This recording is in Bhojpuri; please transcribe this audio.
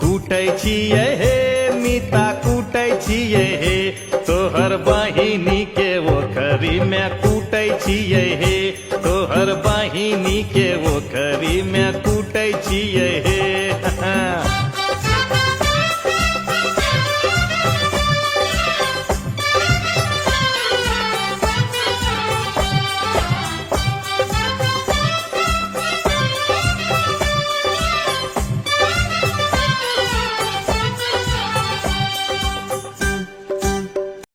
कूटै छियै हे मीता कूटै छियै हे तोहर बहिनी के ओखरी में कूटै छियै हे तोहर बहिनी के ओखरी में कूटै छियै